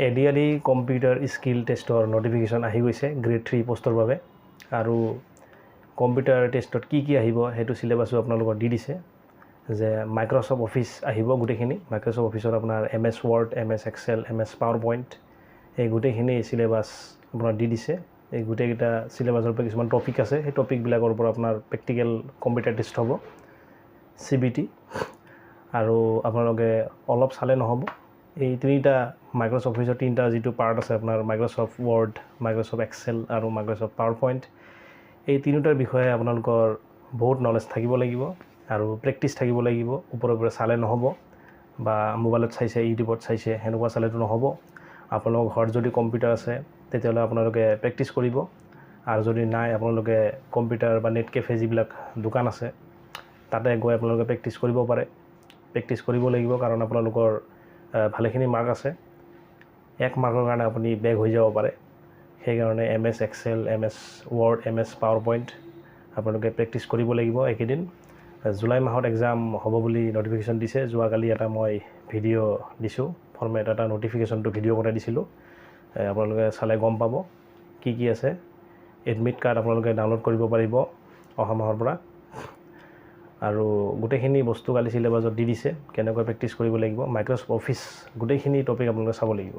ADRE computer skill টেষ্টৰ notification আহি গৈছে গ্ৰেড 3 পোষ্টৰ বাবে আৰু কম্পিউটাৰ টেষ্টত কি আহিব সেইটো সিলেবাসও আপোনালোকৰ দি দিছে যে মাইক্ৰ'ছফ্ট অফিচ আহিব গোটেইখিনি মাইক্ৰ'ছফ্ট অফিচৰ আপোনাৰ MS Word MS Excel MS PowerPoint এই গোটেইখিনি সিলেবাস আপোনাৰ দি দিছে এই গোটেইকেইটা সিলেবাসৰ পৰা কিছুমান টপিক আছে সেই টপিকবিলাকৰ পৰা আপোনাৰ প্ৰেক্টিকেল কম্পিউটাৰ টেষ্ট হ'ব CBT আৰু আপোনালোকে অলপ চালে নহ'ব এই তিনিটা মাইক্ৰ'ছফ্ট অফিচৰ তিনিটা যিটো পাৰ্ট আছে আপোনাৰ মাইক্ৰ'ছফ্ট ৱৰ্ড মাইক্ৰ'ছফ্ট এক্সেল আৰু মাইক্ৰ'ছফ্ট পাৱাৰপইণ্ট এই তিনিটাৰ বিষয়ে আপোনালোকৰ বহুত নলেজ থাকিব লাগিব আৰু প্ৰেক্টিছ থাকিব লাগিব ওপৰৰ পৰা চালে নহ'ব বা মোবাইলত চাইছে ইউটিউবত চাইছে সেনেকুৱা চালেতো নহ'ব আপোনালোকৰ ঘৰত যদি কম্পিউটাৰ আছে তেতিয়াহ'লে আপোনালোকে প্ৰেক্টিছ কৰিব আৰু যদি নাই আপোনালোকে কম্পিউটাৰ বা নেট কেফে যিবিলাক দোকান আছে তাতে গৈ আপোনালোকে প্ৰেক্টিছ কৰিব পাৰে প্ৰেক্টিছ কৰিব লাগিব কাৰণ আপোনালোকৰ ভালেখিনি মাৰ্ক আছে 1 মাৰ্কৰ কাৰণে আপুনি বেগ হৈ যাব পাৰে সেইকাৰণে MS Excel MS Word MS PowerPoint আপোনালোকে প্ৰেক্টিছ কৰিব লাগিব একেদিন জুলাই মাহত এক্সাম হ'ব বুলি নটিফিকেশ্যন দিছে যোৱাকালি এটা মই ভিডিঅ' দিছোঁ ফৰ্মেট এটা নটিফিকেশ্যনটো ভিডিঅ' বনাই দিছিলোঁ আপোনালোকে চালে গম পাব কি আছে এডমিট কাৰ্ড আপোনালোকে ডাউনলোড কৰিব পাৰিব অহা মাহৰ পৰা আৰু গোটেইখিনি বস্তু কালি সিলেবাসত দি দিছে কেনেকৈ প্ৰেক্টিছ কৰিব লাগিব মাইক্ৰ'ছফ্ট অফিচ গোটেইখিনি টপিক আপোনালোকে চাব লাগিব